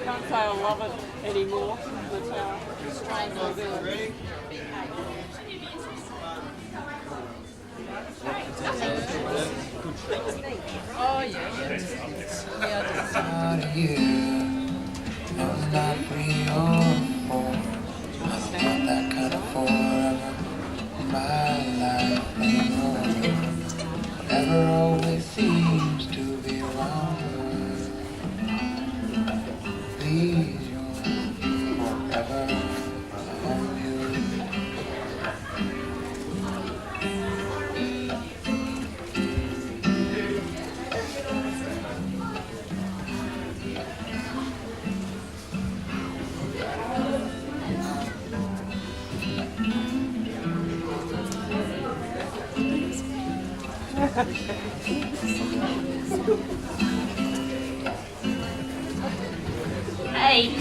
Can't say I love it anymore. That's how strange I feel. Oh yeah. Out of you, no, not 3 or 4. I'm not that kind of forever in my life anymore. Never always seems to be around. Please, you'll forever hold you. Hey.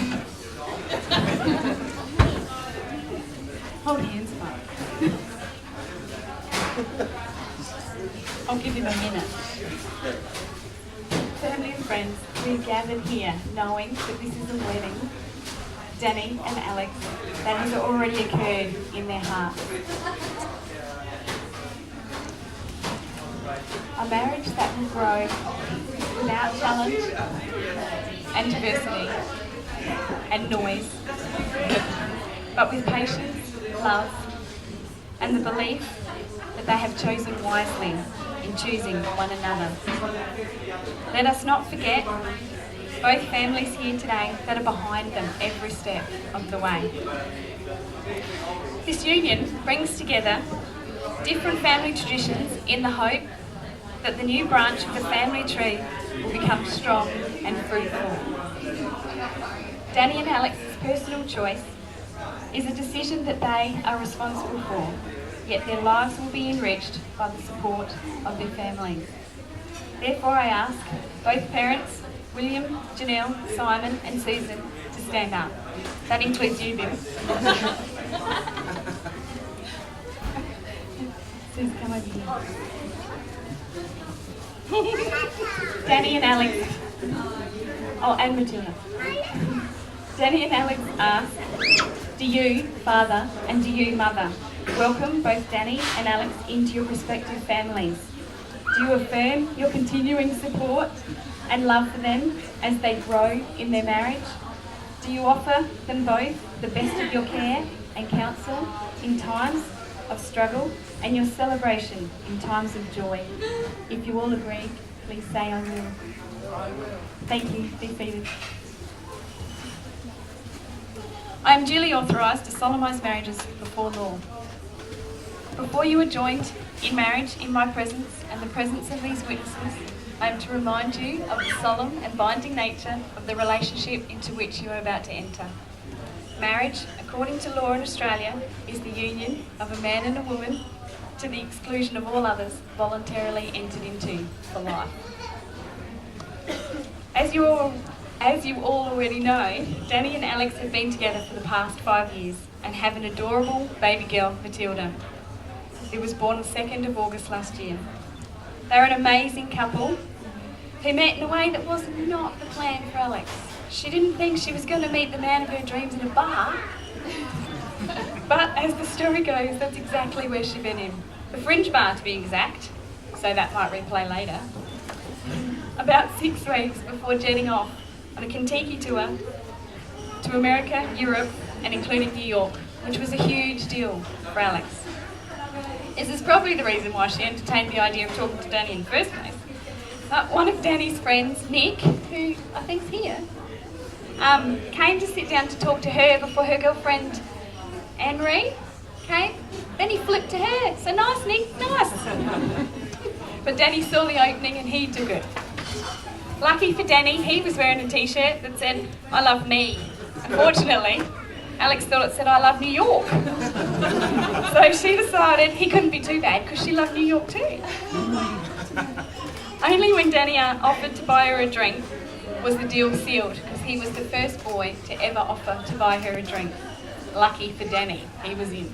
Hold hands, Mark. I'll give him a minute. Family and friends, we're gathered here knowing that this is a wedding, Danny and Alex, that has already occurred in their hearts. A marriage that will grow without challenge and diversity and noise, but with patience, love, and the belief that they have chosen wisely in choosing one another. Let us not forget both families here today that are behind them every step of the way. This union brings together different family traditions in the hope that the new branch of the family tree will become strong and fruitful. Danny and Alex's personal choice is a decision that they are responsible for, yet their lives will be enriched by the support of their families. Therefore I ask both parents, William, Janelle, Simon and Susan, to stand up. That includes you, Bill. Susan, come over here. Danny and Alex. Oh, and Matilda. Danny and Alex ask, do you, father, and do you, mother, welcome both Danny and Alex into your respective families? Do you affirm your continuing support and love for them as they grow in their marriage? Do you offer them both the best of your care and counsel in times of struggle and your celebration in times of joy? If you all agree, please say I will. Thank you. Be seated. I am duly authorised to solemnise marriages before law. Before you are joined in marriage in my presence and the presence of these witnesses, I am to remind you of the solemn and binding nature of the relationship into which you are about to enter. Marriage, according to law in Australia, is the union of a man and a woman to the exclusion of all others voluntarily entered into for life. As you all already know, Danny and Alex have been together for the past 5 years and have an adorable baby girl, Matilda, who was born on the 2nd of August last year. They're an amazing couple who met in a way that was not the plan for Alex. She didn't think she was going to meet the man of her dreams in a bar, but as the story goes, that's exactly where she met him. The Fringe Bar, to be exact, so that might replay later. About 6 weeks before jetting off on a Kentucky tour to America, Europe, and including New York, which was a huge deal for Alex. This is probably the reason why she entertained the idea of talking to Danny in the first place. One of Danny's friends, Nick, who I think's here, came to sit down to talk to her before her girlfriend, Anne-Marie, came. Then he flipped to her. So nice, Nick, nice. But Danny saw the opening and he took it. Lucky for Danny, he was wearing a t-shirt that said, I love me. Unfortunately, Alex thought it said, I love New York. So she decided he couldn't be too bad because she loved New York too. Only when Danny offered to buy her a drink was the deal sealed, because he was the first boy to ever offer to buy her a drink. Lucky for Danny, he was in.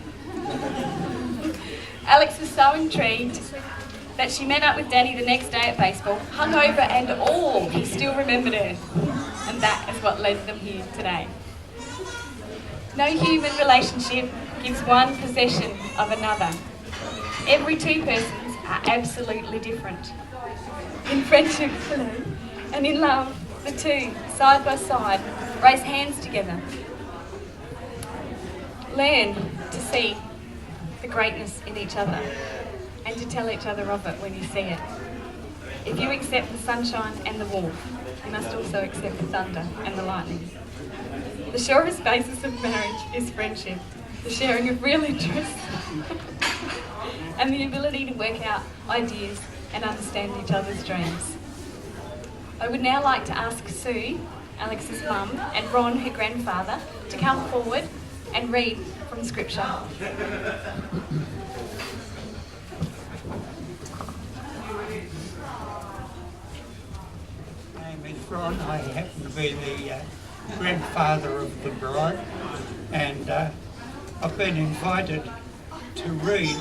Alex was so intrigued that she met up with Danny the next day at baseball, hungover and all. He still remembered her. And that is what led them here today. No human relationship gives one possession of another. Every two persons are absolutely different. In friendship, and in love, the two, side by side, raise hands together. Learn to see the greatness in each other and to tell each other of it when you see it. If you accept the sunshine and the warmth, you must also accept the thunder and the lightning. The surest basis of marriage is friendship, the sharing of real interests, and the ability to work out ideas and understand each other's dreams. I would now like to ask Sue, Alex's mum, and Ron, her grandfather, to come forward and read from Scripture. My name is Ron. I happen to be the grandfather of the bride, and I've been invited to read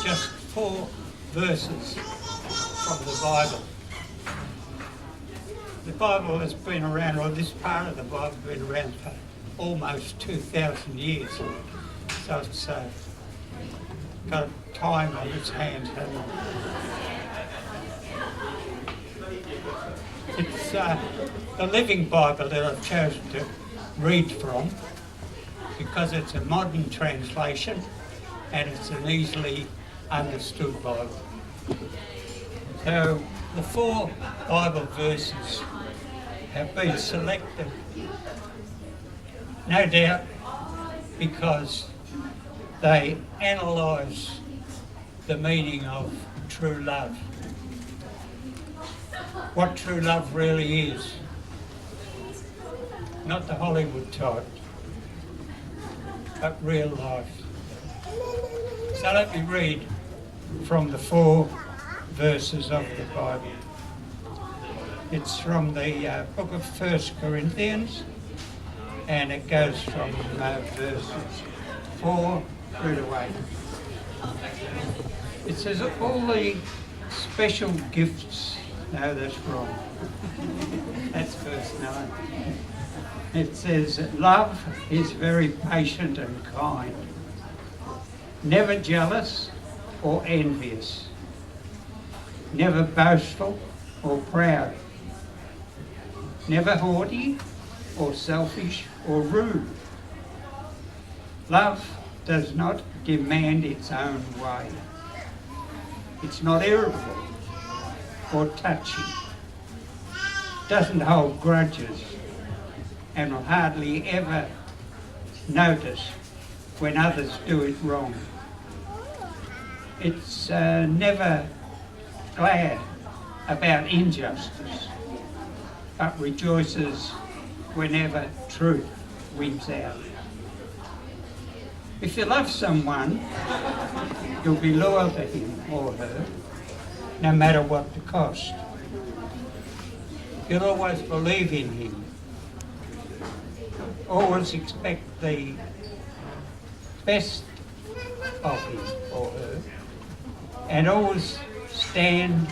just 4 verses from the Bible. The Bible has been around, or this part of the Bible has been around for almost 2,000 years. So it's got time on its hands. It's the Living Bible that I've chosen to read from because it's a modern translation and it's an easily understood Bible. So the 4 Bible verses have been selected, no doubt, because they analyse the meaning of true love. What true love really is. Not the Hollywood type, but real life. So let me read from the 4 verses of the Bible. It's from the book of 1 Corinthians, and it goes from verses 4 through to 8. It says, all the special gifts. No, that's wrong. That's verse 9. It says, love is very patient and kind, never jealous or envious, never boastful or proud, never haughty or selfish or rude. Love does not demand its own way. It's not irritable or touchy, doesn't hold grudges, and will hardly ever notice when others do it wrong. It's never glad about injustice, but rejoices whenever truth wins out. If you love someone, you'll be loyal to him or her, no matter what the cost. You'll always believe in him, always expect the best of him or her, and always stand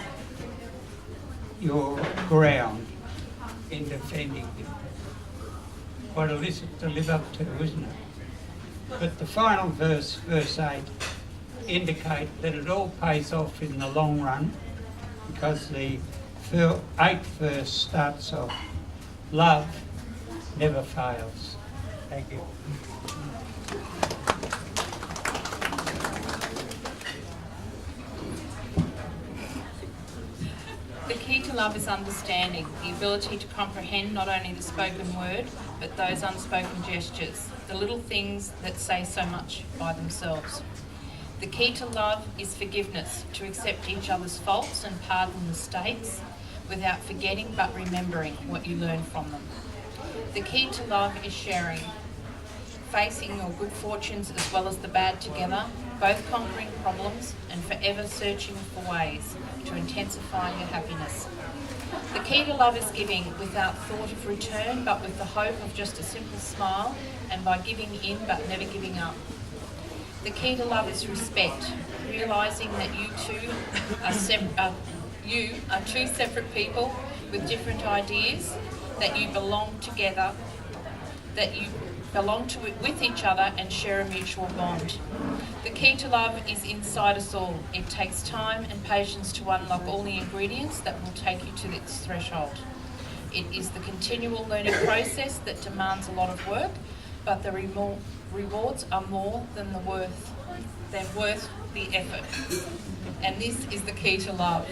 your ground in defending him. Quite a list to live up to, isn't it? But the final verse, verse 8, indicate that it all pays off in the long run, because the 8th verse starts off, love never fails. Thank you. The key to love is understanding, the ability to comprehend not only the spoken word, but those unspoken gestures, the little things that say so much by themselves. The key to love is forgiveness, to accept each other's faults and pardon mistakes without forgetting but remembering what you learn from them. The key to love is sharing, facing your good fortunes as well as the bad together, both conquering problems and forever searching for ways to intensify your happiness. The key to love is giving without thought of return, but with the hope of just a simple smile, and by giving in but never giving up. The key to love is respect, realising that you are two separate people with different ideas, that you belong together, that you belong to it with each other and share a mutual bond. The key to love is inside us all. It takes time and patience to unlock all the ingredients that will take you to this threshold. It is the continual learning process that demands a lot of work, but the rewards are more than worth the effort. And this is the key to love.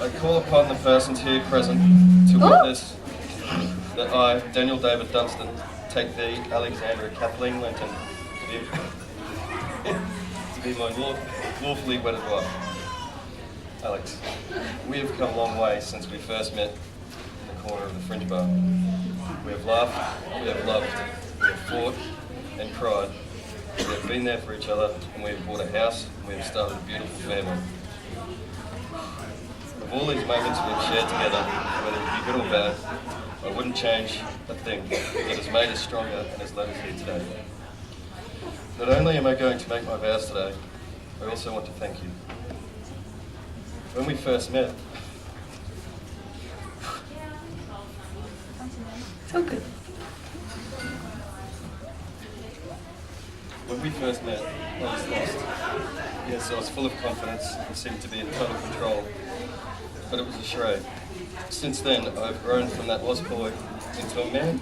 I call upon the persons here present to witness that I, Daniel David Dunsdon, take thee, Alexandra Kathleen Linton, to be my lawfully wedded wife. Alex, we have come a long way since we first met in the corner of the Fringe Bar. We have laughed, we have loved, we have fought and cried. We have been there for each other, and we have bought a house, and we have started a beautiful family. Of all these moments we have shared together, whether it be good or bad, I wouldn't change a thing that has made us stronger and has led us here today. Not only am I going to make my vows today, I also want to thank you. When we first met, So good. When we first met, I was lost. Yes, I was full of confidence and seemed to be in total control, but it was a charade. Since then, I've grown from that lost boy into a man.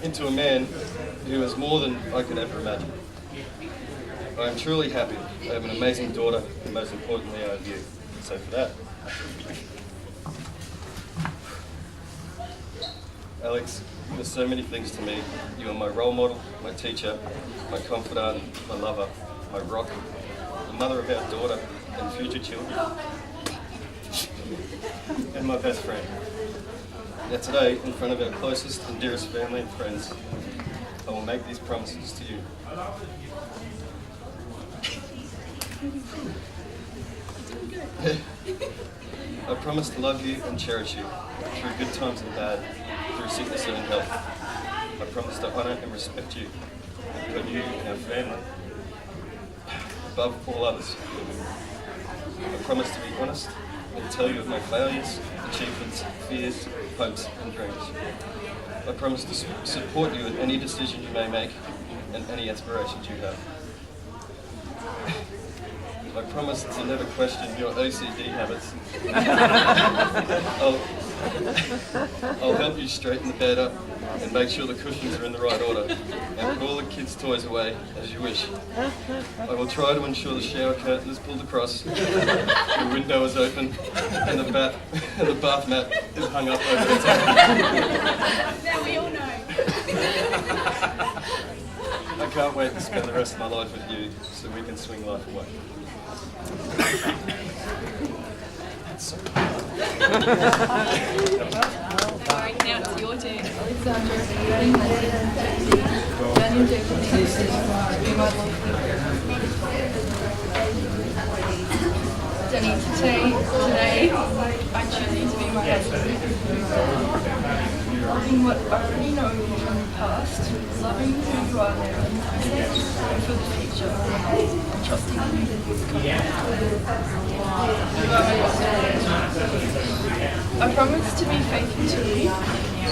Into a man who is more than I could ever imagine. I am truly happy. I have an amazing daughter, and most importantly, I have you. So for that, Alex, you're so many things to me. You are my role model, my teacher, my confidant, my lover, my rock, the mother of our daughter and future children, and my best friend. Now today, in front of our closest and dearest family and friends, I will make these promises to you. I promise to love you and cherish you through good times and bad, through sickness and in health. I promise to honour and respect you and put you and our family above all others. I promise to be honest and tell you of my failures, achievements, fears, hopes and dreams. I promise to support you in any decision you may make and any aspirations you have. I promise to never question your OCD habits. I'll help you straighten the bed up and make sure the cushions are in the right order and put all the kids' toys away as you wish. I will try to ensure the shower curtain is pulled across, the window is open, and the bath mat is hung up over the top. Now we all know. I can't wait to spend the rest of my life with you so we can swing life away. Alright, now it's your turn. Alexandra, Daniel David, be my lawful. Danny, today I choose you to be my husband. Loving what I already know from the past, loving who you are now, and for the future, and trusting in you. I promise to be faithful to you,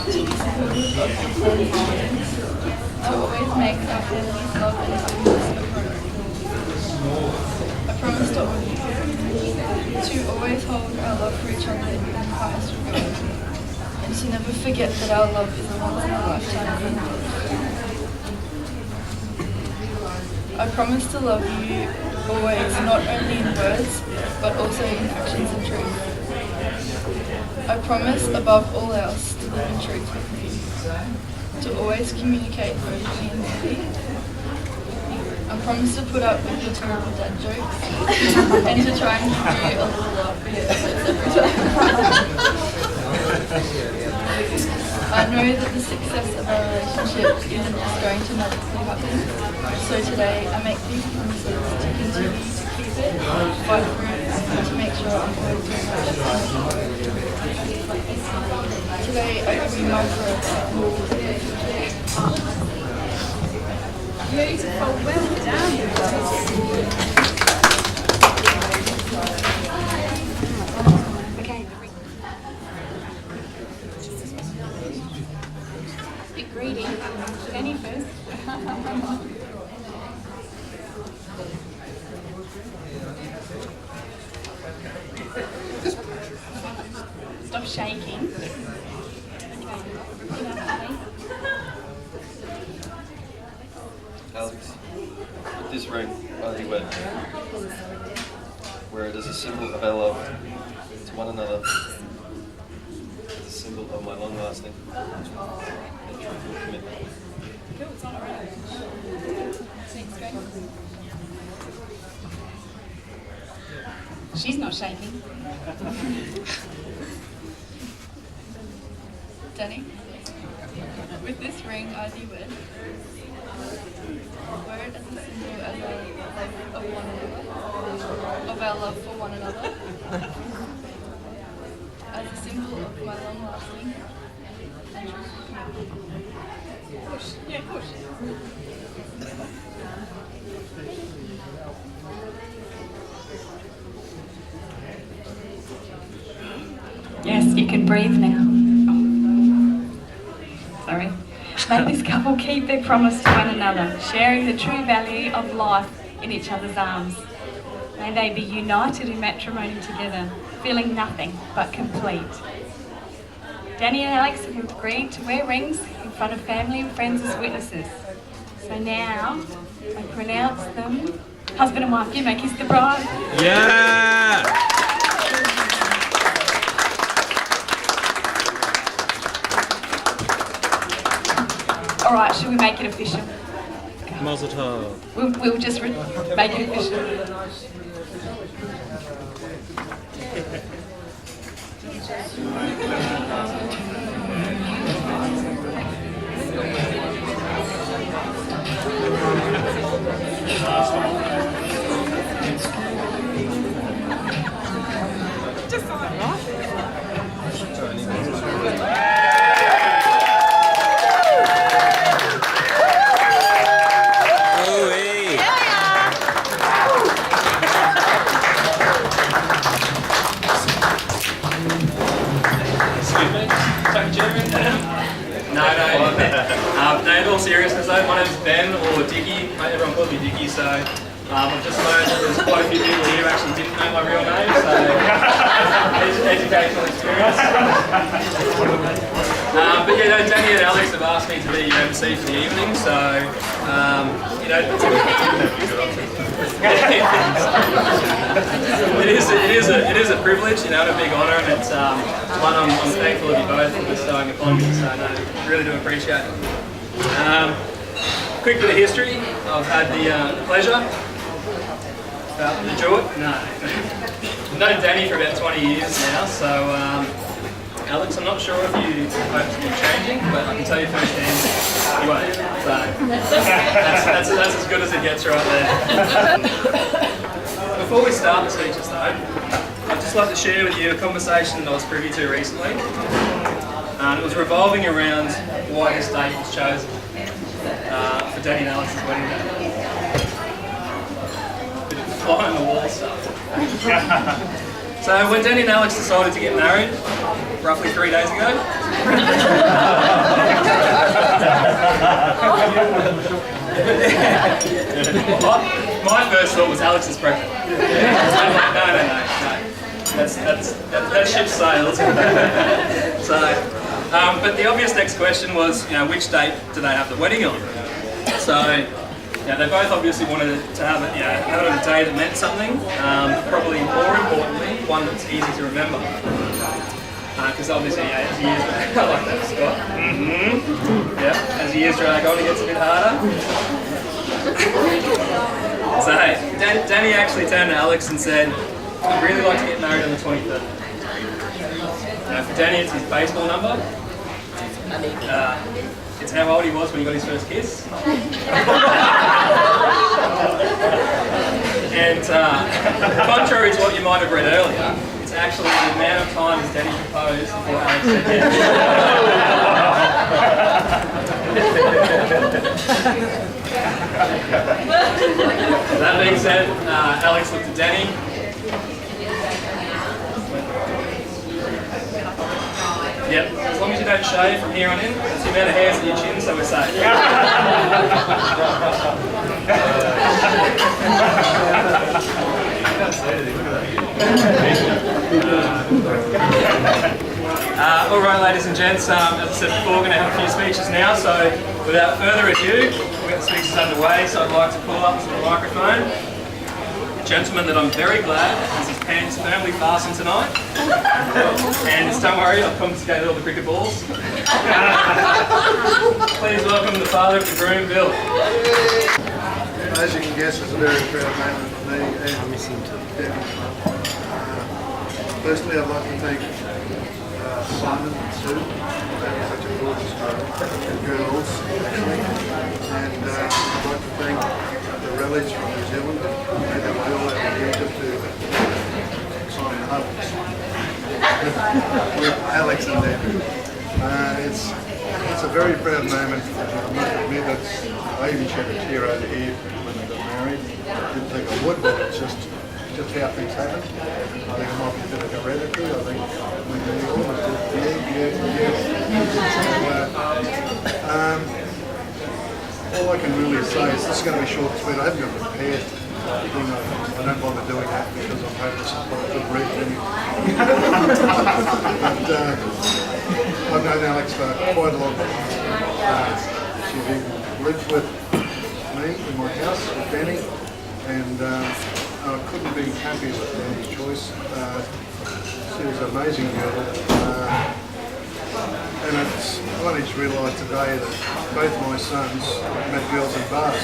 to be supportive of your plans, to always make our family's love and happiness a priority. I promise to honour you, to always hold our love for each other in the highest regard, and to never forget that our love is a once-in-a-lifetime thing. I promise to love you always, not only in words, but also in actions and truth. I promise above all else to live in truth with you, to always communicate openly and fully. I promise to put up with your terrible dad jokes, and to try and give you a little laugh every time. I know that the success of our relationship isn't just going to magically happen. So today I make these promises to continue to keep it, fight for it, and to make sure I'm going to Today I give you my forever. Beautiful, well done. Okay. Bit greedy. Danny first. Stop shaking. Okay. Repeat after me. Alex, with this ring, I thee wed, where it is a symbol of our love to one another, as a symbol of my long-lasting and truthful commitment. Cool, it's on already. Thanks, great. She's not shaking. Danny, with this ring I thee wed, wear it as a symbol of our love for one another, as a symbol of my long-lasting and truthful commitment. Push. Yeah, push. Yes, you can breathe now. Oh. Sorry. May this couple keep their promise to one another, sharing the true value of life in each other's arms. May they be united in matrimony together, feeling nothing but complete. Danny and Alex have agreed to wear rings in front of family and friends as witnesses. So now, I pronounce them husband and wife. You may kiss the bride. Yeah! All right, should we make it official? Mazel tov. We'll just make it official. Just sign off. No, in all seriousness though, my name's Ben, or Dickie. Everyone calls me Dickie, so I've just learned that there's quite a few people here who actually didn't know my real name, so educational experience. But yeah, no, Danny and Alex have asked me to be your MC for the evening, so it is a privilege, and a big honour, and it's one I'm thankful of you both for bestowing upon me. So no, really do appreciate it. Quick bit of history. I've had the pleasure, the joy. No, I've known Danny for about 20 years now. So Alex, I'm not sure if you hope to be changing, but I can tell you firsthand, you won't. So that's as good as it gets right there. Before we start the speeches though, I'd just like to share with you a conversation that I was privy to recently. It was revolving around why this date was chosen for Danny and Alex's wedding day. Bit of fly on the wall stuff. So when Danny and Alex decided to get married, roughly 3 days ago, my first thought was Alex is pregnant. I'm like, no. That ship sails. But the obvious next question was, which date do they have the wedding on? So, they both obviously wanted to have it, have it on a day that meant something. Probably more importantly, one that's easy to remember. Because obviously, as years I like that, Scott. As years drag on, it gets a bit harder. So, Danny actually turned to Alex and said, "I'd really like to get married on the 23rd." For Danny, it's his baseball number. It's how old he was when he got his first kiss. And contrary to what you might have read earlier, it's actually the amount of times Danny proposed before Alex said yes. That being said, Alex looked at Danny. Yep, as long as you don't shave from here on in, that's the amount of hairs at your chin, so we're safe. All right, ladies and gents, as I said before, we're going to have a few speeches now, so without further ado, we'll get the speeches underway, so I'd like to call up to the microphone a gentleman that I'm very glad has his pants firmly fastened tonight. And don't worry, I've confiscated all the cricket balls. Please welcome the father of the groom, Bill. As you can guess, it's a very proud moment for me and Debbie. Firstly, I'd like to thank Simon and Sue. They were such a gorgeous girls, actually. And I'd like to thank the Relics from New Zealand. They made their way all out of Egypt to sign the hubs with Alex and Debbie. It's a very proud moment. I must admit that I even shed a tear over here when they got married. I didn't think I would, but it's just how things happen. I think it might be a bit of hereditary. I think when they almost did, all I can really say is this is going to be short and sweet. I haven't got prepared. I don't bother doing that because I'm hoping this is not a good reason. But I've known Alex for quite a long time. She's lived with me in my house with Danny, and I couldn't be happier with Danny's choice. She was an amazing girl. And it's funny to realise today that both my sons met girls in bars.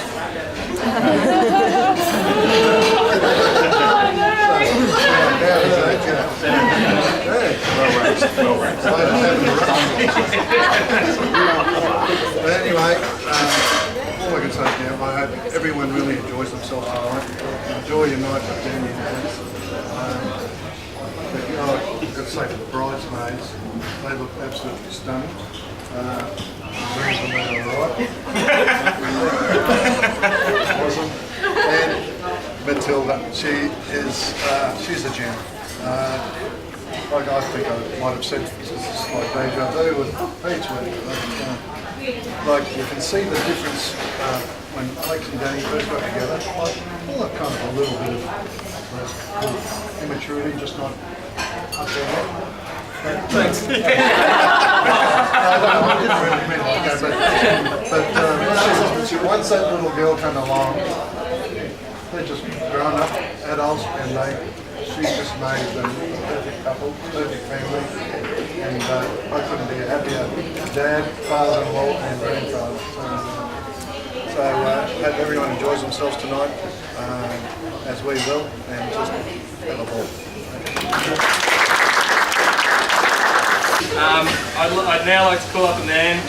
But anyway, all I can say now, I hope everyone really enjoys themselves tonight. Enjoy your night with Danny and Alex. I've got to say for the bridesmaids, they look absolutely stunning. Rings them out alright. Awesome. And Matilda, she's a gem. Like I think I might have said, this is like deja vu with each wedding. Like you can see the difference when Alex and Danny first got together. Like all that kind of a little bit of immaturity, just not up there. Thanks. I didn't really mean like that, but once that little girl came along, they're just grown up adults, and she just made them a perfect couple, perfect family, and I couldn't be a happier dad, father-in-law, and grandfather. So I hope everyone enjoys themselves tonight, as we will, and just have a ball. I'd now like to call up a man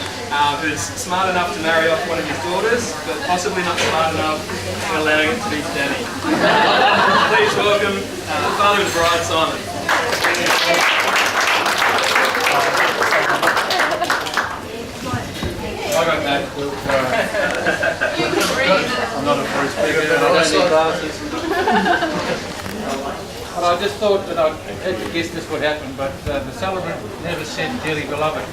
who's smart enough to marry off one of his daughters, but possibly not smart enough in allowing it to be Danny. Please welcome the father of the bride, Simon. I got that. I'm not a free speaker, but I don't need glasses. Well, I just thought that I had to guess this would happen, but the celebrant never said dearly beloved.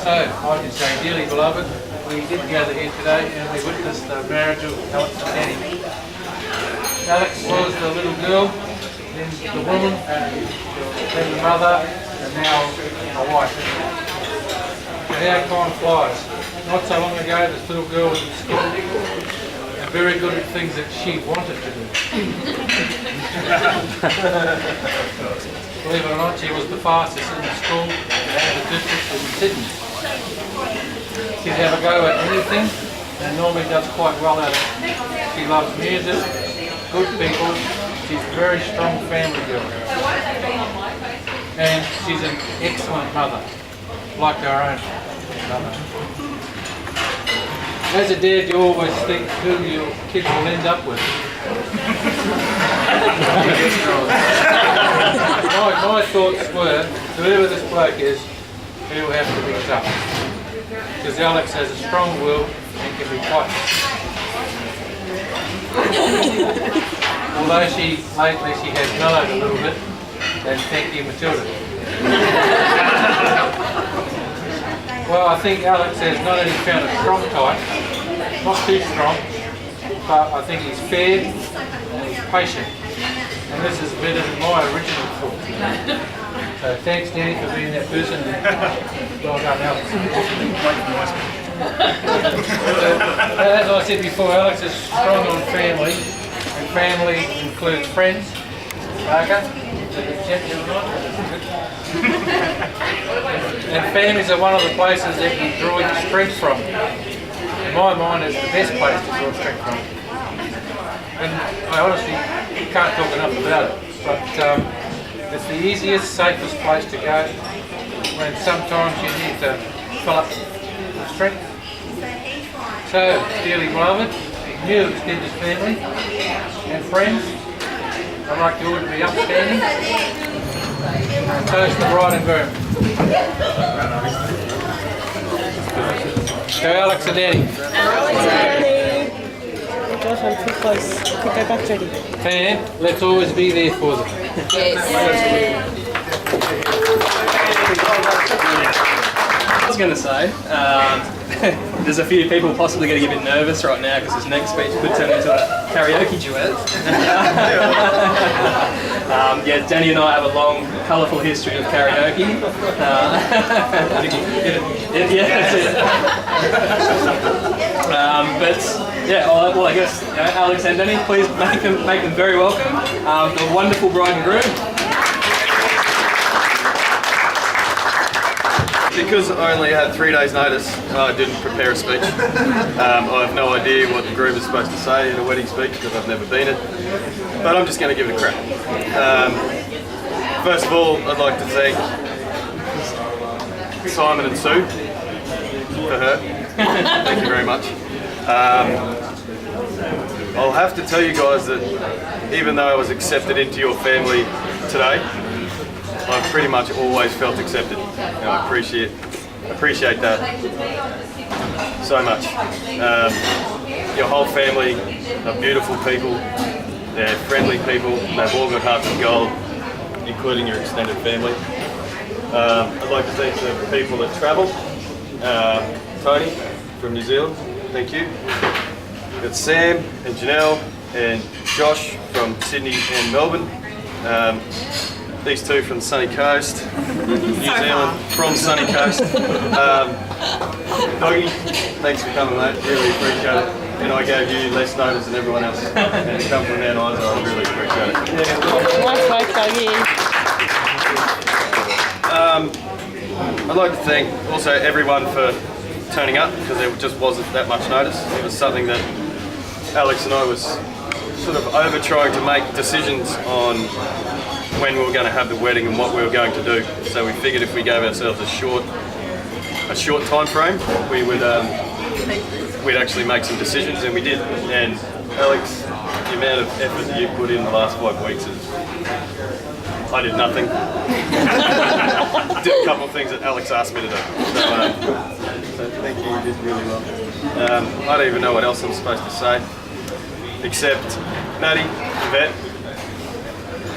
So I can say dearly beloved, we did gather here today and we witnessed the marriage of Alex and Danny. Alex was the little girl, then the woman, then the mother, and now a wife. And how time flies. Not so long ago, this little girl was in school and very good at things that she wanted to do. Believe it or not, she was the fastest in the school and the district in Sydney. She'd have a go at anything and normally does quite well at it. She loves music, good people, she's a very strong family girl. And she's an excellent mother. like our own. As a dad, you always think who your kids will end up with. my thoughts were, whoever this bloke is, he'll have to be tough. Because Alex has a strong will and can be quite. Although lately she has mellowed a little bit, and thank you, Matilda. Well, I think Alex has not only found a strong type, not too strong, but I think he's fair and he's patient. And this is better than my original thought. So thanks, Danny, for being that person. Well done, Alex. As I said before, Alex is strong on family, and family includes friends. Parker, and families are one of the places that you draw your strength from. In my mind, it's the best place to draw strength from. And I honestly can't talk enough about it, but it's the easiest, safest place to go when sometimes you need to fill up with strength. So, dearly beloved, new extended family and friends, I'd like you all to be upstanding and toast the bride and groom. Go Alex and Danny. Alex and Danny. Gosh, I'm too close. I think I got Jodie. And let's always be there for them. Yes. I was going to say, there's a few people possibly going to get a bit nervous right now because this next speech could turn into a karaoke duet. Yeah, Danny and I have a long, colourful history of karaoke. Yeah, that's it. But yeah, well, I guess Alex and Danny, please make them very welcome. The wonderful bride and groom. Because I only had 3 days notice, I didn't prepare a speech. I have no idea what the groom is supposed to say in a wedding speech because I've never been it. But I'm just going to give it a crack. First of all, I'd like to thank Simon and Sue for her. Thank you very much. I'll have to tell you guys that even though I was accepted into your family today, I've pretty much always felt accepted, and I appreciate that so much. Your whole family are beautiful people, they're friendly people, they've all got hearts of gold, including your extended family. I'd like to thank the people that travel. Tony from New Zealand, thank you. We've got Sam and Janelle and Josh from Sydney and Melbourne. These two from the sunny coast, New Zealand from sunny coast. Doggy, thanks for coming, mate. Really appreciate it. And I gave you less notice than everyone else. And to come from there, I really appreciate it. Nice work, Doggy. I'd like to thank also everyone for turning up because there just wasn't that much notice. It was something that Alex and I was sort of over trying to make decisions on when we were going to have the wedding and what we were going to do. So we figured if we gave ourselves a short time frame, we would we'd actually make some decisions, and we did. And Alex, the amount of effort that you put in the last 5 weeks is, I did nothing. Did a couple of things that Alex asked me to do. So thank you, you did really well. I don't even know what else I'm supposed to say, except Maddie, Yvette,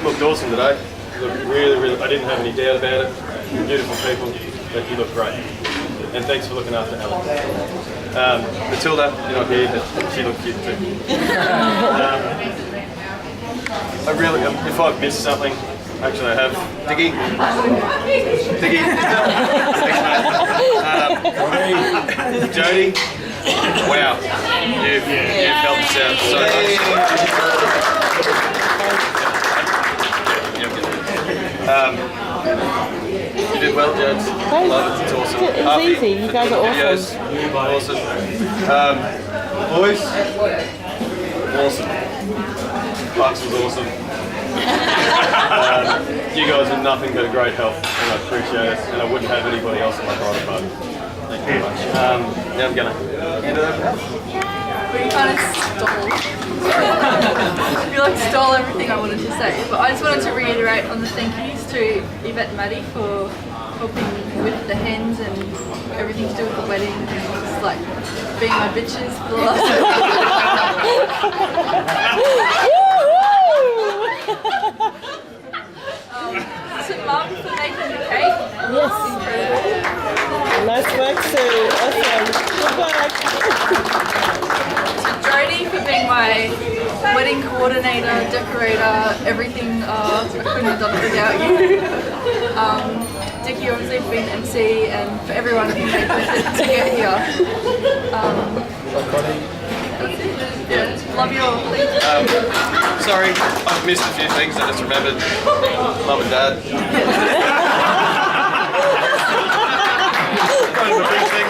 looked awesome today. You looked really, I didn't have any doubt about it. You're beautiful people, but you look great. And thanks for looking after Alex. Matilda, you're not here, but she looked cute too. I really, if I've missed something, actually I have. Diggy. Thanks, mate. Jodie, wow, you've helped us out so much. You did well, Judge. Love it. It's awesome. It's easy. You guys are awesome. Awesome. Boys, awesome. Bucks was awesome. You guys are nothing but a great help, and I appreciate it. And I wouldn't have anybody else in my private boat. Thank you very much. Now I'm going to hand it over to Alex. We kind of stole. You stole everything I wanted to say, but I just wanted to reiterate on the thank yous to Yvette and Maddie for helping with the hens and everything to do with the wedding, and just being my bitches for the last to Mum for making the cake. Yes. Incredible. Nice work, Sue. Awesome. Good work. To Jodie for being my wedding coordinator, decorator, everything. I couldn't have done it without you. Dickie obviously for being MC, and for everyone who made the effort to get here. That's it. Yeah, love you all. Sorry, I've missed a few things. I just remembered Mum and Dad. Kind of a big thing.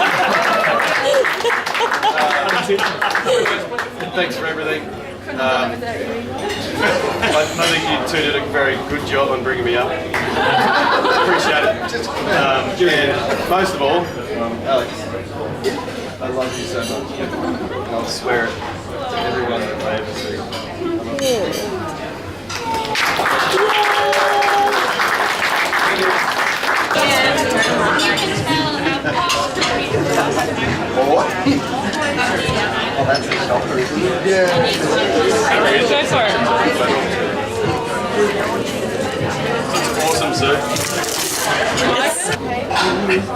Thanks for everything. I think you two did a very good job on bringing me up. Appreciate it. And most of all, Alex, I love you so much. And I'll swear it to everyone that I ever see. Oh, that's a shocker, isn't it? Yeah. Awesome, sir.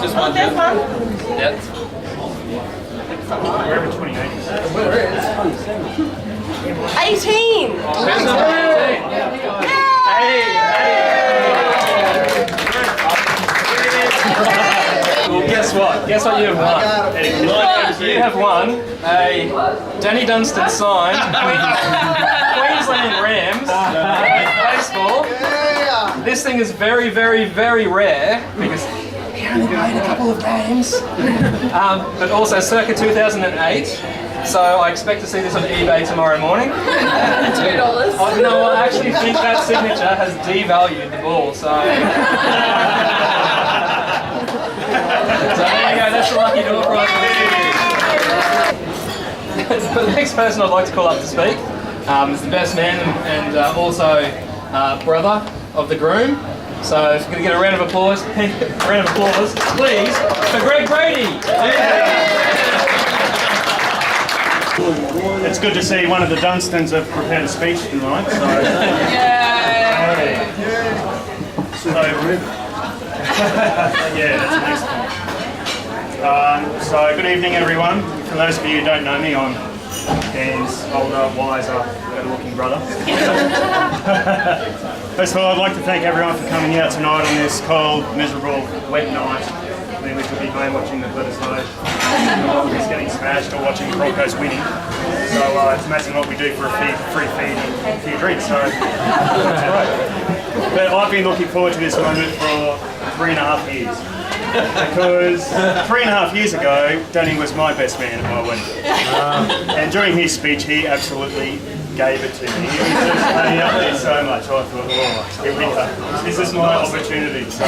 Just one. Yep. 18! Well, guess what? Guess what you have won? You have won a Danny Dunsdon signed Queensland Rams baseball. This thing is very, very, very rare because he only made a couple of Rams. But also circa 2008. So I expect to see this on eBay tomorrow morning. $2. No, I actually think that signature has devalued the ball. So. So there you go, that's the lucky door prize. The next person I'd like to call up to speak is the best man and also brother of the groom. So if we're going to get a round of applause, please, for Greg Brady. It's good to see one of the Dunstons have prepared a speech tonight. So, yeah, that's the next one. So good evening, everyone. For those of you who don't know me, I'm Dan's older, wiser, better-looking brother. First of all, I'd like to thank everyone for coming out tonight on this cold, miserable, wet night. Then we could be home watching the Bledisloe Broncos getting smashed or watching the Broncos winning. So it's amazing what we do for a free feed and a few drinks. So that's great. But I've been looking forward to this moment for 3.5 years. Because 3.5 years ago, Danny was my best man at my wedding. And during his speech, he absolutely gave it to me. He was just playing up there so much. I thought, oh, here we go. This is my opportunity. So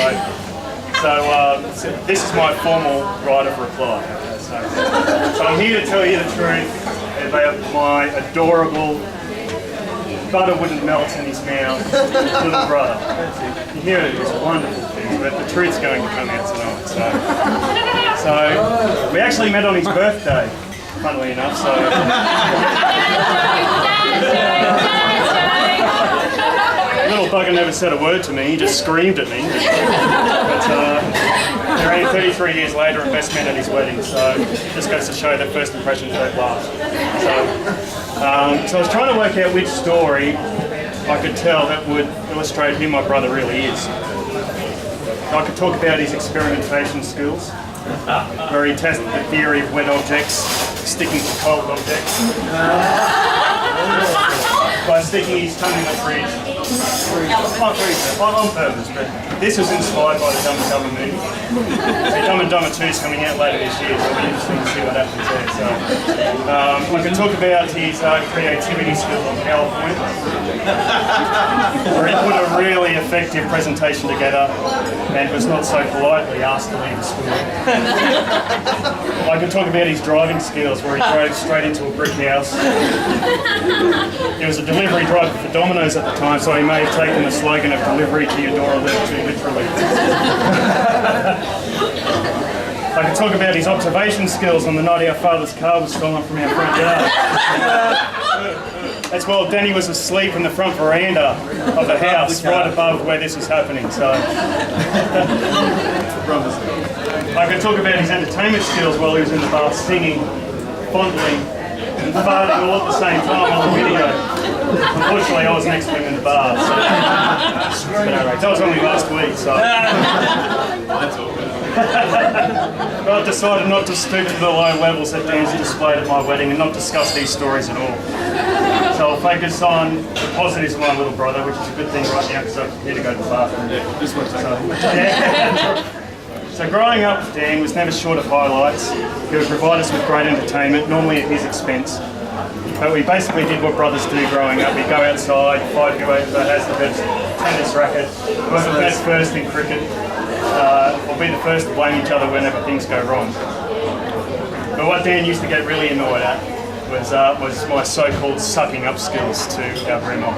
this is my formal right of reply. So I'm here to tell you the truth about my adorable, butter wouldn't melt in his mouth, little brother. You hear it, it's wonderful thing, but the truth's going to come out tonight. So we actually met on his birthday, funnily enough. So. Little bugger never said a word to me, he just screamed at me. But around 33 years later, I'm best man at his wedding, so it just goes to show that first impressions don't last. So I was trying to work out which story I could tell that would illustrate who my brother really is. I could talk about his experimentation skills, where he tested the theory of wet objects sticking to cold objects. by sticking his tongue in the fridge. On purpose, but this was inspired by the Dumb and Dumber movie. So Dumb and Dumber 2 is coming out later this year, so it'll be interesting to see what happens there. So, I can talk about his creativity skills on PowerPoint, where he put a really effective presentation together and was not so politely asked to leave the school. I can talk about his driving skills, where he drove straight into a brick house. He was a delivery driver for Domino's at the time, so he may have taken the slogan of delivery to your door a little too literally. I can talk about his observation skills on the night our father's car was stolen from our front yard. That's while Danny was asleep in the front veranda of the house, right above where this was happening. So, I can talk about his entertainment skills while he was in the bath, singing, fondling, and farting all at the same time on the video. Unfortunately, I was next to him in the bath. So, that was only last week. So. That's all good. But I've decided not to stoop to the low levels that Dan's displayed at my wedding and not discuss these stories at all. So I'll focus on the positives of my little brother, which is a good thing right now because I'm here to go to the bathroom. Yeah, this one's So growing up with Dan was never short of highlights. He would provide us with great entertainment, normally at his expense. But we basically did what brothers do growing up. We'd go outside, fight whoever has the best tennis racket, whoever bats first in cricket. We'll be the first to blame each other whenever things go wrong. But what Dan used to get really annoyed at was my so-called sucking up skills to our grandma.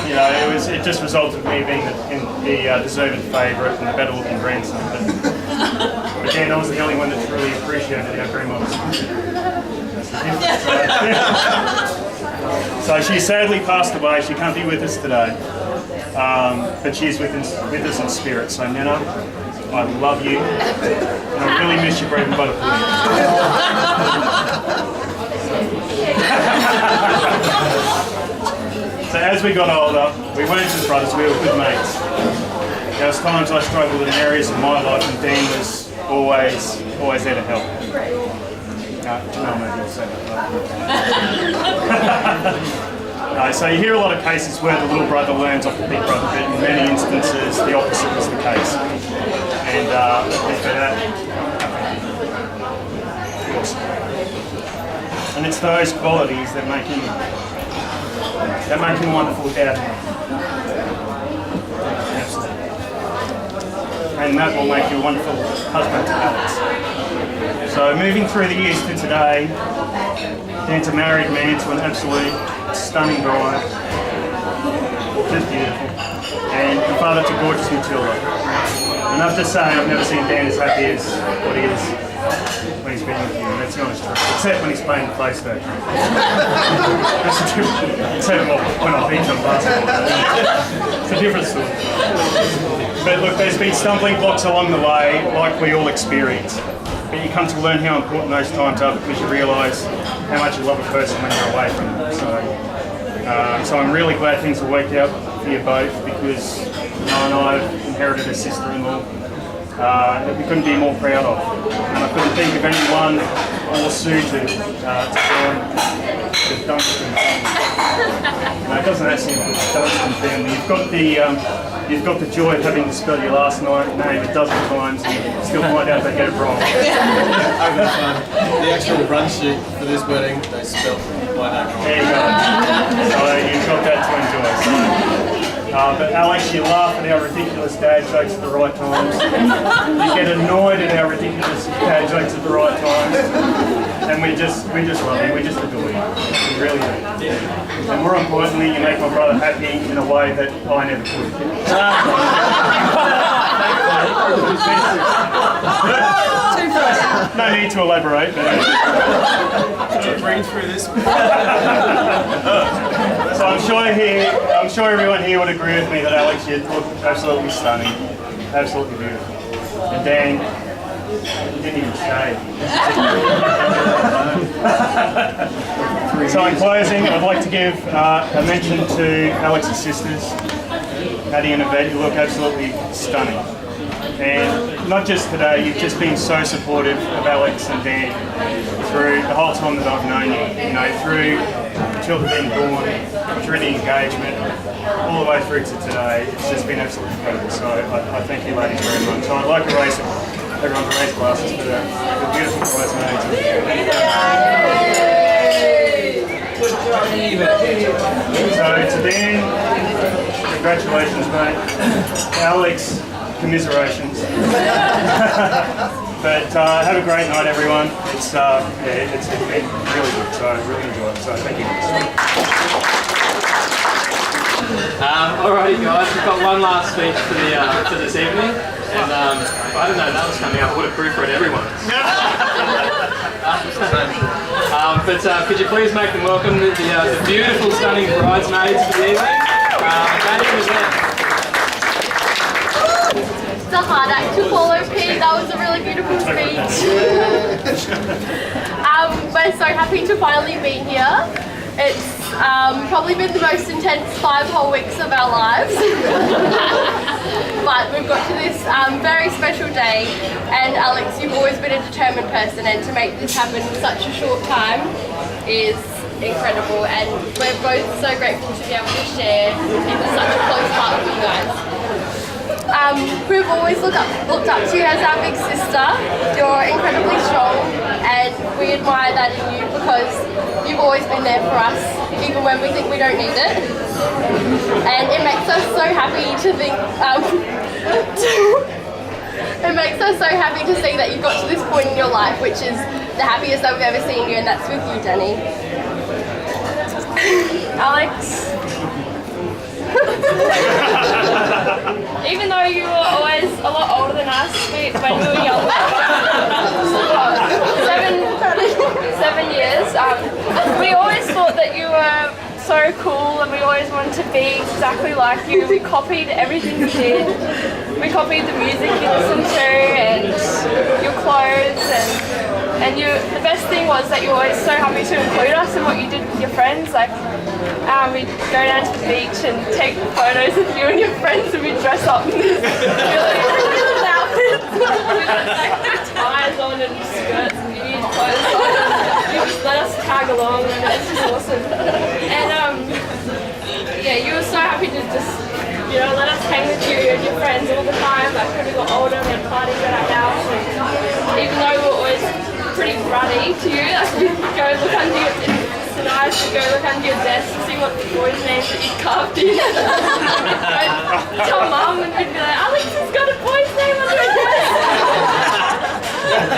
You know, it just resulted in me being the deserved favourite and the better-looking grandson. But Dan, I was the only one that really appreciated our grandma's. So she sadly passed away. She can't be with us today. But she's with us in spirit. So Nana, I love you, and I really miss your bread and butter pudding. So as we got older, we weren't just brothers, we were good mates. There was times I struggled in areas of my life, and Dean was always there to help. Janelle maybe will say that. So you hear a lot of cases where the little brother learns off the big brother, but in many instances the opposite was the case. And for that, and it's those qualities that make him wonderful dad. Absolutely. And that will make you a wonderful husband to Alex. So moving through the years to today, Dan's a married man to an absolute stunning bride, just beautiful, and a father to gorgeous Matilda. Enough to say, I've never seen Dan as happy as what he is when he's been with you, and that's the honest truth. Except when he's playing the PlayStation. Except when I beat him basketball. It's a different story. But look, there's been stumbling blocks along the way, like we all experience. But you come to learn how important those times are because you realise how much you love a person when you're away from them. So I'm really glad things have worked out for you both, because Noah and I have inherited a sister-in-law that we couldn't be more proud of. And I couldn't think of anyone more suited to join the Dunsdon family. No, it doesn't have to be the Dunsdon family. You've got the joy of having to spell your last name a dozen times and still find out they get it wrong. The actual run sheet for this wedding, they spelled my name wrong. There you go. So you've got that to enjoy. But Alex, you laugh at our ridiculous dad jokes at the right times. You get annoyed at our ridiculous dad jokes at the right times. And we just love you, we just adore you. We really do. And more importantly, you make my brother happy in a way that I never could. No need to elaborate. Did you read through this? So I'm sure everyone here would agree with me that Alex, you look absolutely stunning, absolutely beautiful. And Dan, you didn't even shave. So in closing, I'd like to give a mention to Alex's sisters, Addie and Yvette. You look absolutely stunning. And not just today, you've just been so supportive of Alex and Dan through the whole time that I've known you. You know, through Matilda being born, through the engagement, all the way through to today, it's just been absolutely incredible. So I thank you ladies very much. So I'd like to raise everyone to raise glasses for the beautiful bridesmaids. So to Dan, congratulations mate. Alex, commiserations. But have a great night everyone. It's been really good, so I really enjoyed it. So thank you. Alrighty guys, we've got one last speech for this evening, and if I didn't know that was coming up, I would have proofread everyone. But could you please make them welcome the beautiful, stunning bridesmaids for the evening. Maddie was there. It's a hard act to follow, Pete. That was a really beautiful speech. We're so happy to finally be here. It's probably been the most intense 5 whole weeks of our lives. But we've got to this very special day, and Alex, you've always been a determined person, and to make this happen in such a short time is incredible, and we're both so grateful to be able to share in such a close part with you guys. We've always looked up to you as our big sister. You're incredibly strong, and we admire that in you because you've always been there for us, even when we think we don't need it. And it makes us so happy to think, it makes us so happy to see that you've got to this point in your life, which is the happiest that we've ever seen you, and that's with you, Danny. Alex. Even though you were always a lot older than us when we were younger, 7 years, we always thought that you were so cool, and we always wanted to be exactly like you. We copied everything you did. We copied the music you listened to and your clothes, and you. The best thing was that you were always so happy to include us in what you did with your friends. Like we'd go down to the beach and take photos of you and your friends, and we'd dress up in these really outfits with like ties on and skirts and huge clothes on. You just let us tag along, and it's just awesome. And yeah, you were so happy to just, you know, let us hang with you and your friends all the time. Like when we got older, we had parties at our house, and even though we were always pretty bratty to you, like we'd go look under your nice to go look under your desk to see what the boys' names that you carved in. Tell Mum, and we'd be like, Alex has got a boy's name under his desk.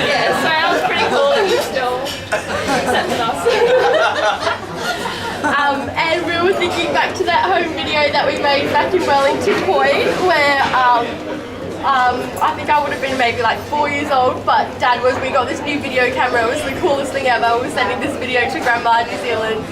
Yeah, so that was pretty cool, and you still accepted us. And we were thinking back to that home video that we made back in Wellington Point, where I think I would have been maybe like 4 years old, but Dad was, we got this new video camera. It was the coolest thing ever. We were sending this video to Grandma in New Zealand,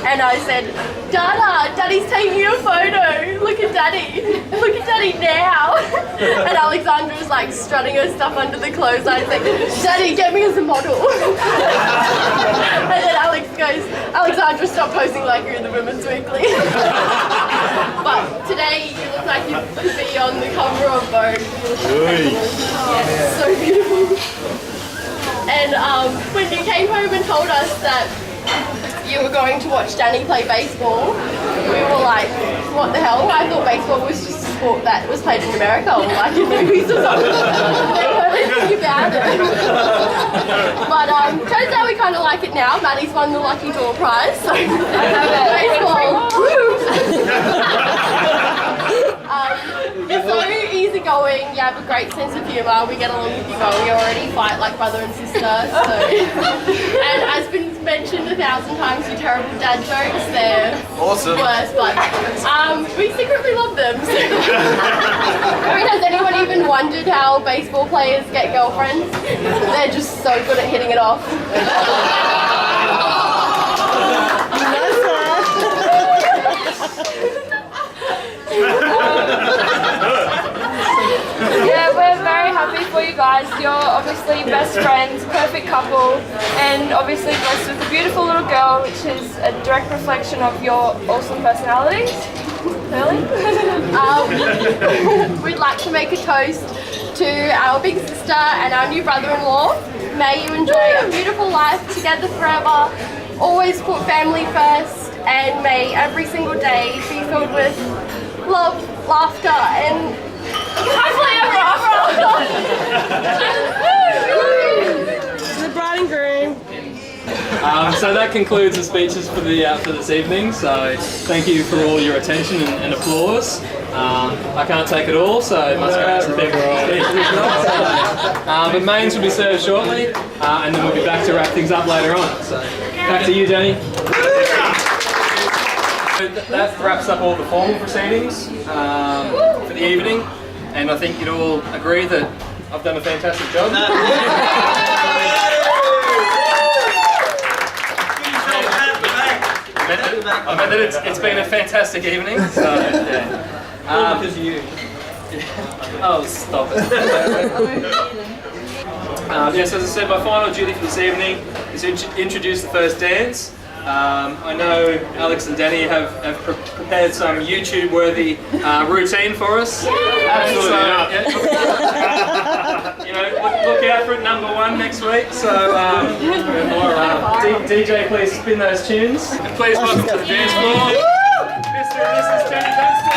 and I said, Dada, Daddy's taking you a photo. Look at Daddy. Look at Daddy now. And Alexandra was like strutting her stuff under the clothes. I was like, Daddy, get me as a model. And then Alex goes, Alexandra, stop posing like you're in the Women's Weekly. But today you look like you could be on the cover of Vogue. Yeah, so beautiful. And when you came home and told us that you were going to watch Danny play baseball, we were like, what the hell? I thought baseball was just a sport that was played in America or like in movies or something. Never heard anything about it. But turns out we kind of like it now. Maddie's won the Lucky Draw prize, so baseball. You're so easygoing, you have a great sense of humour, we get along with you well, we already fight like brother and sister, so. And as been mentioned 1,000 times, your terrible dad jokes, they're awesome. Worse, but we secretly love them. So. I mean, has anyone even wondered how baseball players get girlfriends? They're just so good at hitting it off. Yeah, we're very happy for you guys. You're obviously best friends, perfect couple, and obviously blessed with a beautiful little girl, which is a direct reflection of your awesome personalities. Really? We'd like to make a toast to our big sister and our new brother-in-law. May you enjoy a beautiful life together forever. Always put family first, and may every single day be filled with love, laughter, and hopefully ever The bride and groom. So that concludes the speeches for this evening. So thank you for all your attention and applause. I can't take it all, so it must go out to people for speeches as well. But mains will be served shortly, and then we'll be back to wrap things up later on. So back to you, Danny. That wraps up all the formal proceedings for the evening, and I think you'd all agree that I've done a fantastic job. I meant that it's been a fantastic evening. So, yeah. Because of you. Oh, stop it. Yes, as I said, my final duty for this evening is to introduce the first dance. I know Alex and Danny have prepared some YouTube-worthy routine for us. Absolutely not. You know, look out for it, #1 next week. So, DJ, please spin those tunes. And please welcome to the dance floor, Mr. and Mrs. Danny Dunsdon.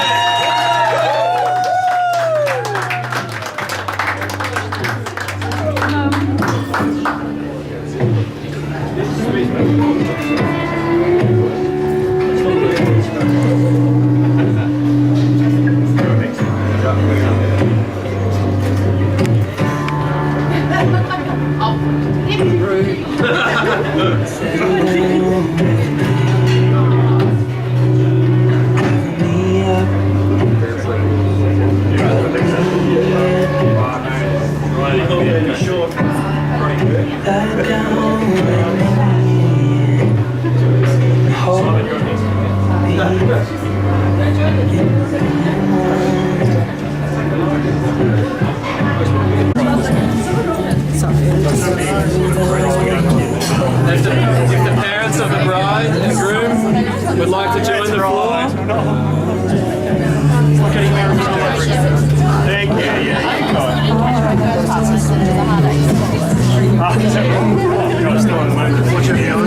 If the parents of the bride and groom would like to join the floor. Thank you, yeah, you got it. You're still on the moment. What's your deal?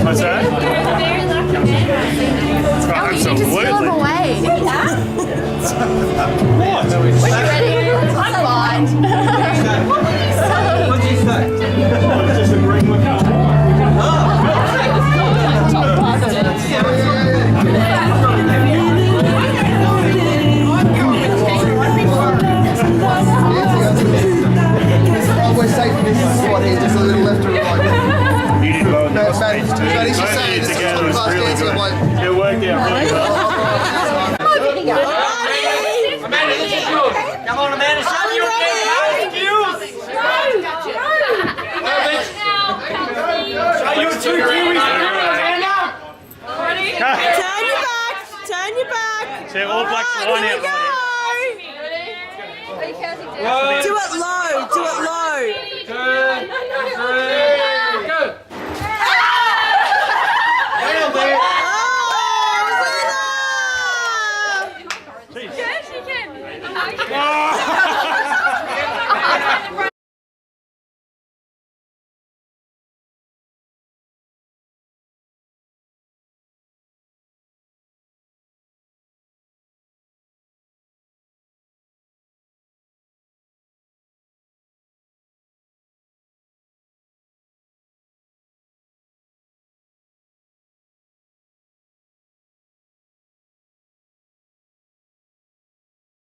What's that? Absolutely. What? Are you ready? I'm blind. What did you say? It's just a green one. We're safe in this spot here, just a little left or right. You did well in the stage too. But he's just saying this is together was really good. It worked out really well. Amanda, this is yours. Come on, Amanda, show me your game. Show your two Kiwis. Ready? Turn your back. Turn your back. So all black line out. Do it low. Do it low. Turn.